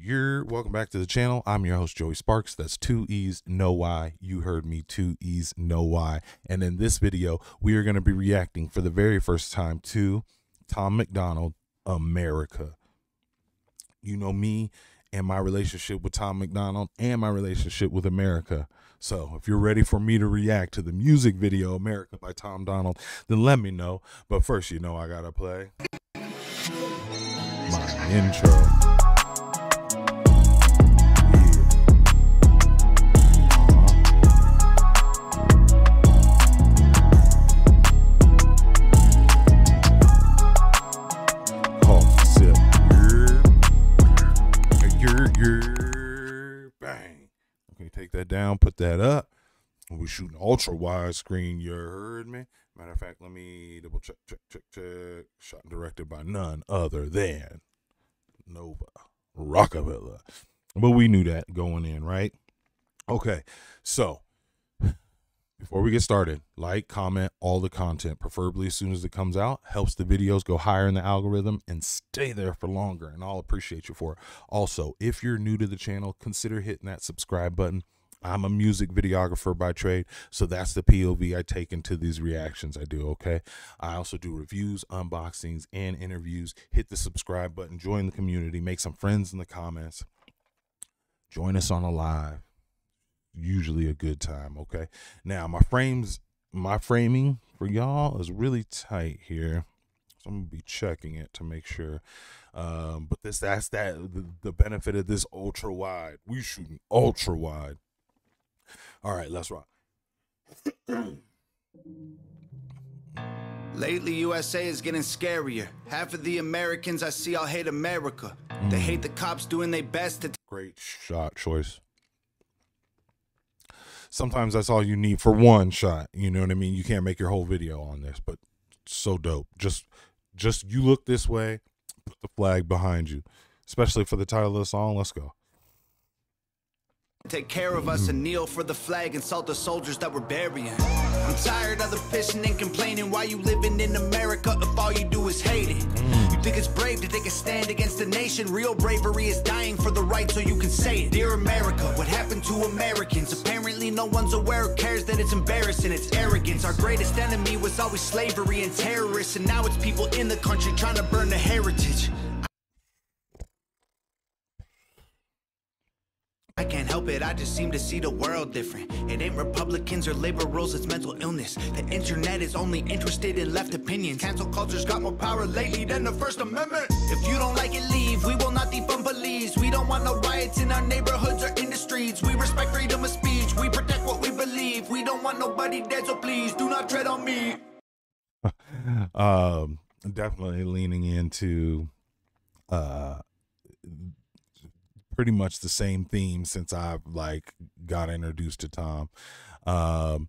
You're welcome back to the channel. I'm your host, Joey Sparks. That's 2 E's, no Y. You heard me, 2 E's, no Y. And in this video, we are going to be reacting for the very first time to Tom Macdonald, America. You know me and my relationship with Tom Macdonald and my relationship with America. So if you're ready for me to react to the music video America by Tom Macdonald, then let me know. But first, you know I gotta play my intro. Bang. Okay, take that down, put that up. We're shooting ultra wide screen. You heard me? Matter of fact, let me double check. Shot and directed by none other than Nova Rockavilla. But we knew that going in, right? Okay, so before we get started, like, comment all the content, preferably as soon as it comes out. Helps the videos go higher in the algorithm and stay there for longer, and I'll appreciate you for it. Also, if you're new to the channel, consider hitting that subscribe button. I'm a music videographer by trade, so that's the POV I take into these reactions I do, okay? I also do reviews, unboxings, and interviews. Hit the subscribe button, join the community, make some friends in the comments. Join us on a live. Usually a good time, okay? Now my framing for y'all is really tight here, so I'm gonna be checking it to make sure. But that's the benefit of this ultra wide. We shooting ultra wide. All right, let's rock. Lately, USA is getting scarier. Half of the Americans I see all hate America. They hate the cops doing their best to... Great shot choice. Sometimes that's all you need for one shot. You know what I mean? You can't make your whole video on this, but so dope. Just you look this way, put the flag behind you, especially for the title of the song. Let's go. Take care of us and kneel for the flag and salt the soldiers that we're burying. I'm tired of the pissing and complaining. Why you living in America if all you do is hate it? You think it's brave to take a stand against the nation? Real bravery is dying for the right so you can say it. Dear America, what happened to Americans? Apparently no one's aware or cares that it's embarrassing. It's arrogance. Our greatest enemy was always slavery and terrorists, and now it's people in the country trying to burn the heritage. I can't help it, I just seem to see the world different. It ain't Republicans or liberals, it's mental illness. The internet is only interested in left opinions. Cancel culture's got more power lately than the First Amendment. If you don't like it, leave. We will not defund police. We don't want no riots in our neighborhoods or in the streets. We respect freedom of speech. We protect what we believe. We don't want nobody dead, so please do not tread on me. Definitely leaning into pretty much the same theme since I've got introduced to Tom. And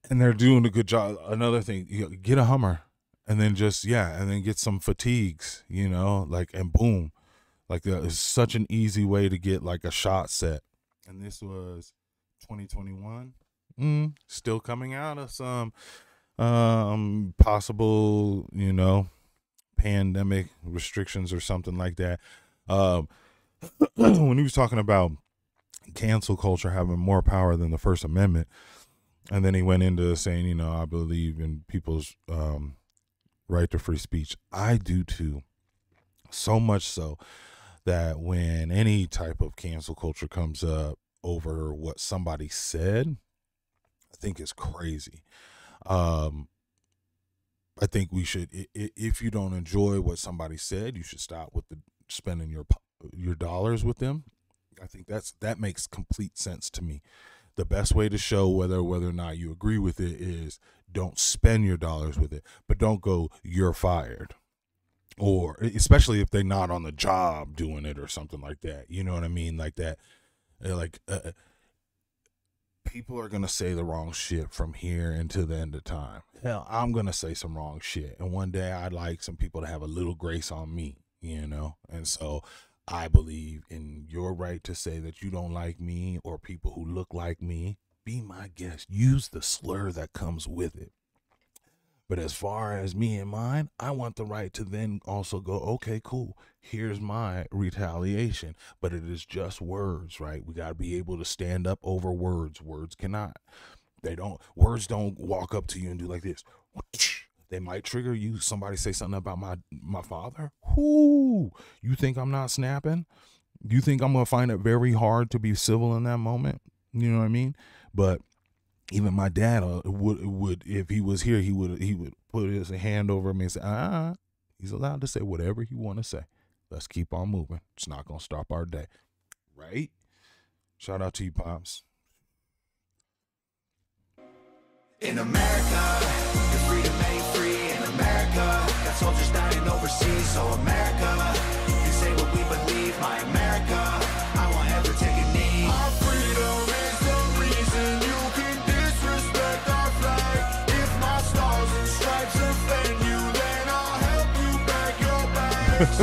they're doing a good job. Another thing, get a Hummer and then and then get some fatigues, you know, and boom, it's such an easy way to get a shot set. And this was 2021, still coming out of some possible, you know, pandemic restrictions or something like that. When he was talking about cancel culture having more power than the First Amendment, and then he went into saying, you know, I believe in people's right to free speech. I do too. So much so that when any type of cancel culture comes up over what somebody said, I think it's crazy. I think we should, if you don't enjoy what somebody said, you should stop with the spending your dollars with them. I think that makes complete sense to me. The best way to show whether or not you agree with it is don't spend your dollars with it, but don't go, you're fired, or especially if they're not on the job doing it or something like that. You know what I mean? People are gonna say the wrong shit from here until the end of time. Hell, I'm gonna say some wrong shit, and one day I'd like some people to have a little grace on me, you know. And so I believe in your right to say that you don't like me or people who look like me. Be my guest. Use the slur that comes with it. But as far as me and mine, I want the right to then also go, okay, cool, here's my retaliation. But it is just words, right? We got to be able to stand up over words. Words cannot. Words don't walk up to you and do like this. They might trigger you. Somebody say something about my father. Whoo! You think I'm not snapping? You think I'm going to find it very hard to be civil in that moment? You know what I mean? But even my dad would if he was here, he would put his hand over me and say, he's allowed to say whatever he want to say. Let's keep on moving. It's not going to stop our day. Right? Shout out to you, Pops. In America, the freedom ain't free. In America, got soldiers dying overseas. So America, you can say what we believe. My America, I won't ever take a knee. Our freedom is the reason you can disrespect our flag. If my stars and stripes offend you, then I'll help you back your bags.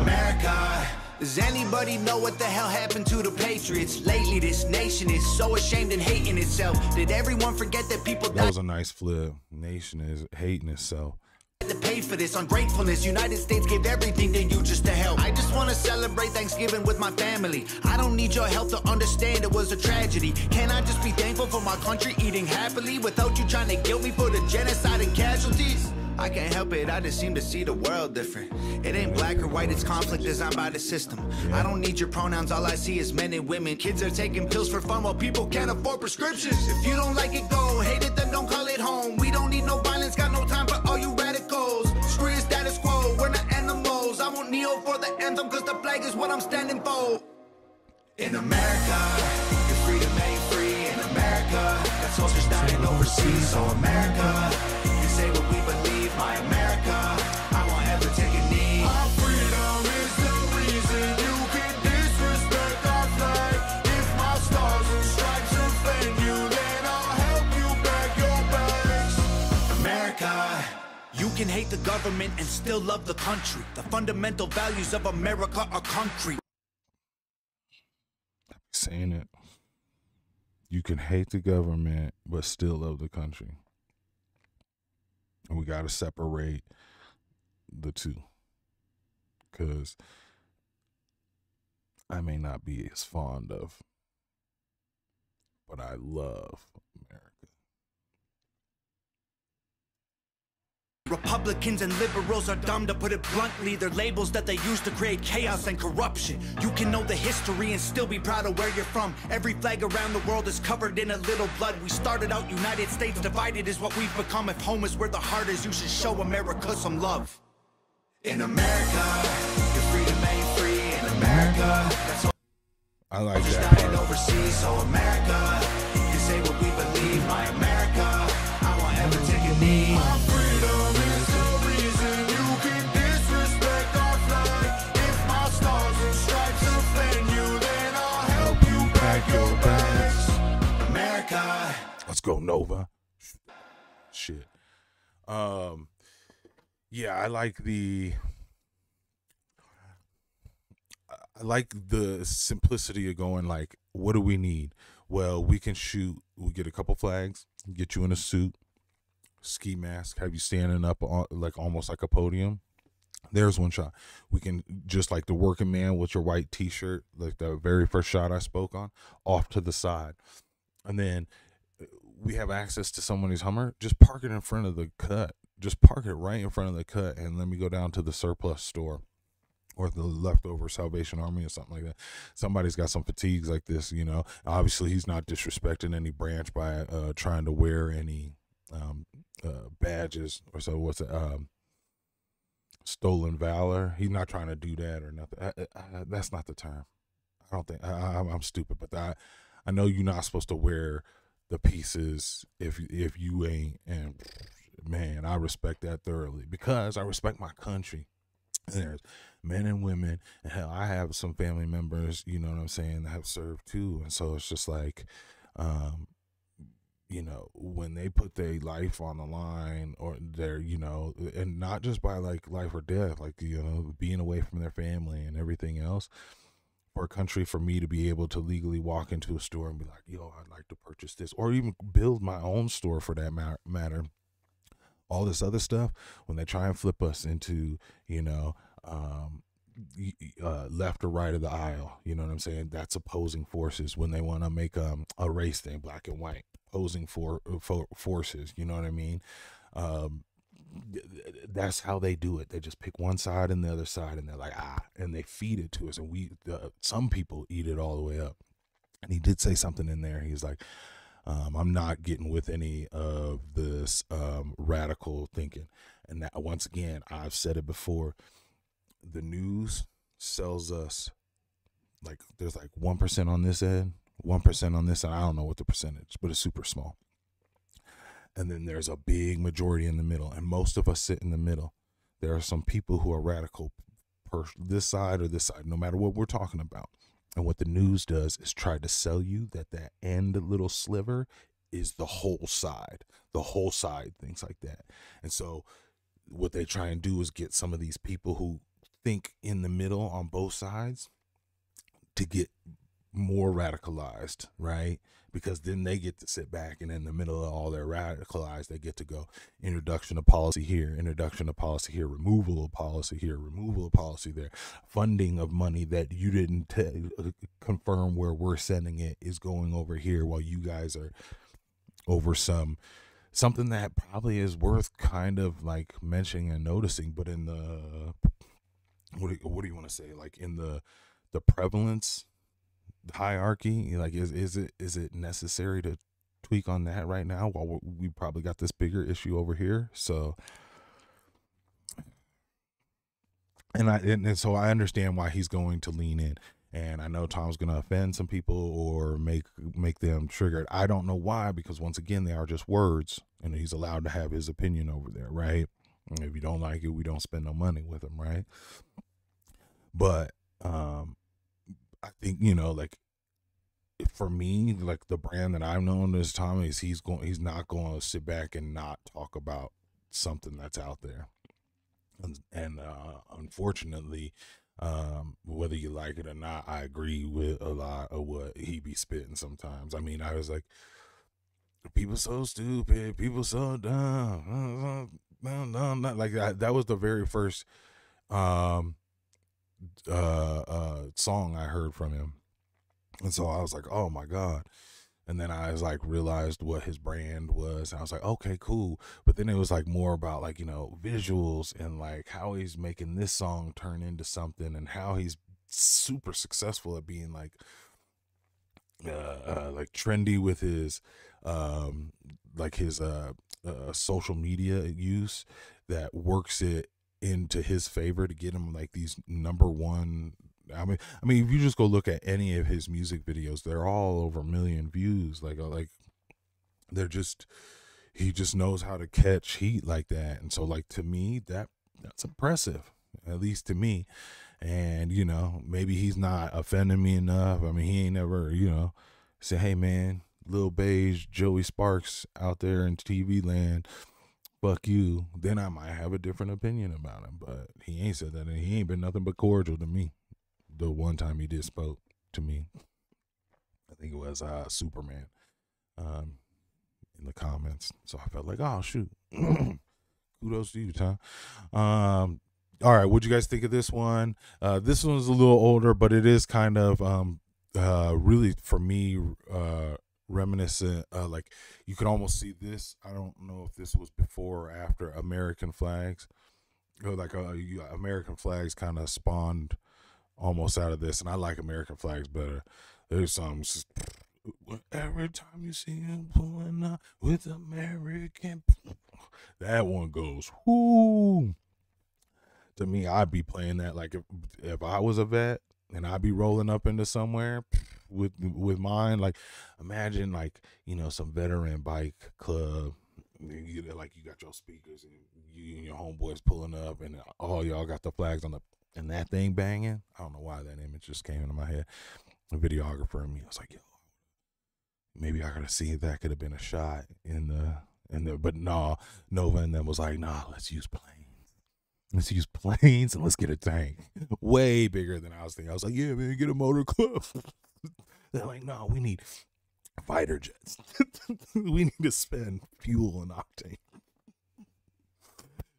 America. Does anybody know what the hell happened to the Patriots? Lately, this nation is so ashamed and hating itself. Did everyone forget that people That was a nice flip. Nation is hating itself. To pay for this ungratefulness? United States gave everything to you just to help. I just want to celebrate Thanksgiving with my family. I don't need your help to understand it was a tragedy. Can I just be thankful for my country eating happily without you trying to guilt me for the genocide and casualties? I can't help it, I just seem to see the world different. It ain't black or white, it's conflict designed by the system. I don't need your pronouns, all I see is men and women. Kids are taking pills for fun while people can't afford prescriptions. If you don't like it, go. Hate it, then don't call it home. We don't need no violence, got no time for all you radicals. Screw your status quo, we're not animals. I won't kneel for the anthem, cause the flag is what I'm standing for. In America, your freedom ain't free. In America, got soldiers dying overseas. So America, you can say what we believe. My America, I won't ever take a knee. Our freedom is the reason you can disrespect our flag. If my stars and stripes offend you, then I'll help you back your bags. America, you can hate the government and still love the country. The fundamental values of America are concrete. Saying it. You can hate the government, but still love the country. And we got to separate the two. Because I may not be as fond of, but I love America. Republicans and liberals are dumb, to put it bluntly. They're labels that they use to create chaos and corruption. You can know the history and still be proud of where you're from. Every flag around the world is covered in a little blood. We started out United States, divided is what we've become. If home is where the heart is, you should show America some love. In America, your freedom ain't free. In America, that's all. I like that part. Overseas, so America, you can say what we believe. My America, I won't ever take a knee. Our freedom is the reason you can disrespect our flag. If my stars and stripes offend you, then I'll help you pack your bags. America. Let's go, Nova. Shit. Yeah, I like the simplicity of going like, what do we need? Well, we can shoot. We get a couple flags, get you in a suit, ski mask, have you standing up on, like almost like a podium. There's one shot. We can, just like the working man with your white t-shirt, like the very first shot I spoke on, off to the side. And then we have access to somebody's Hummer. Just park it in front of the cut. Just park it right in front of the cut, and let me go down to the surplus store or the leftover Salvation Army or something like that. Somebody's got some fatigues like this, you know. Obviously, he's not disrespecting any branch by trying to wear any badges or so. What's it? Stolen valor. He's not trying to do that or nothing. That's not the term. I don't think. I'm stupid, but I know you're not supposed to wear the pieces if you ain't. And man, I respect that thoroughly, because I respect my country. And there's men and women, and hell, I have some family members, you know what I'm saying, that have served too. And so it's just like, you know, when they put their life on the line, or their, you know, and not just by like life or death, like, you know, being away from their family and everything else, for a country, for me to be able to legally walk into a store and be like, yo, I'd like to purchase this, or even build my own store for that matter, all this other stuff, when they try and flip us into, left or right of the aisle, you know what I'm saying? That's opposing forces. When they want to make a race thing, black and white, opposing forces, you know what I mean? That's how they do it. They just pick one side and the other side, and they're like, and they feed it to us, and some people eat it all the way up. And he did say something in there. He's like, I'm not getting with any of this radical thinking. And that, once again, I've said it before, the news sells us, like, there's like 1% on this end, 1% on this end. I don't know what the percentage, but it's super small. And then there's a big majority in the middle, and most of us sit in the middle. There are some people who are radical, this side or this side, no matter what we're talking about. And what the news does is try to sell you that end little sliver is the whole side, things like that. And so what they try and do is get some of these people who think in the middle on both sides to get more radicalized, right? Because then they get to sit back, and in the middle of all their radicalized, they get to go introduction of policy here, introduction of policy here, removal of policy here, removal of policy there, funding of money that you didn't confirm where we're sending it is going over here, while you guys are over something that probably is worth kind of like mentioning and noticing. But in the what do you want to say, like in the prevalence hierarchy, like is it necessary to tweak on that right now while we probably got this bigger issue over here? So and so I understand why he's going to lean in, and I know Tom's going to offend some people or make them triggered. I don't know why, because once again, they are just words, and he's allowed to have his opinion over there, right? And if you don't like it, we don't spend no money with him, right? But I think, like, for me, like, the brand that I've known as Tom is he's not going to sit back and not talk about something that's out there. And unfortunately, whether you like it or not, I agree with a lot of what he be spitting sometimes. I mean, I was like, people so stupid, people so dumb, like that was the very first song I heard from him. And so I was like, oh my God. And then I was like, realized what his brand was. And I was like, okay, cool. But then it was like more about like, visuals and like how he's making this song turn into something, and how he's super successful at being like trendy with his, social media use that works it into his favor to get him like these number one. I mean, if you just go look at any of his music videos, they're all over 1 million views. Like they're just, he just knows how to catch heat like that. And so, like, to me, that's impressive, at least to me. And, maybe he's not offending me enough. I mean, he ain't never, say, hey man, Lil Beige, Joey Sparks out there in TV land, fuck you. Then I might have a different opinion about him. But he ain't said that, and he ain't been nothing but cordial to me. The one time he did spoke to me, I think it was Superman, in the comments. So I felt like, oh shoot, kudos to you, Tom. All right, what'd you guys think of this one? This one's a little older, but it is kind of really, for me, reminiscent. Like, you could almost see this. I don't know if this was before or after American Flags. Like American Flags kind of spawned almost out of this, and I like American Flags better. There's songs every time you see him pulling up with American, that one goes whoo. To me, I'd be playing that like if I was a vet and I'd be rolling up into somewhere with mine. Like, imagine like some veteran bike club. You got your speakers and you and your homeboys pulling up, and all y'all got the flags on and that thing banging. I don't know why that image just came into my head. A videographer and me, I was like, yo, maybe I gotta see if that could have been a shot in the. But no, Nova and them was like, nah, let's use planes and let's get a tank way bigger than I was thinking. I was like, yeah, man, get a motor club. They're like, no, we need fighter jets. We need to spend fuel and octane.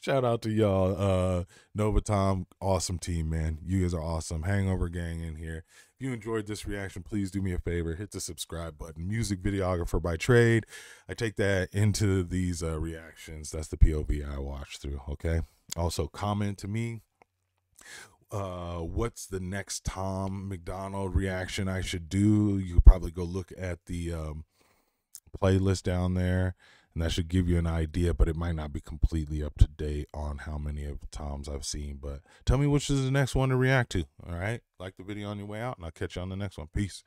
Shout out to y'all. Nova Tom, awesome team, man. You guys are awesome. Hangover gang in here. If you enjoyed this reaction, please do me a favor. Hit the subscribe button. Music videographer by trade. I take that into these reactions. That's the POV I watch through, okay? Also, comment to me. What's the next Tom Macdonald reaction I should do? You could probably go look at the playlist down there, and that should give you an idea, but it might not be completely up to date on how many of the Toms I've seen. But tell me which is the next one to react to. All right, like the video on your way out, and I'll catch you on the next one. Peace.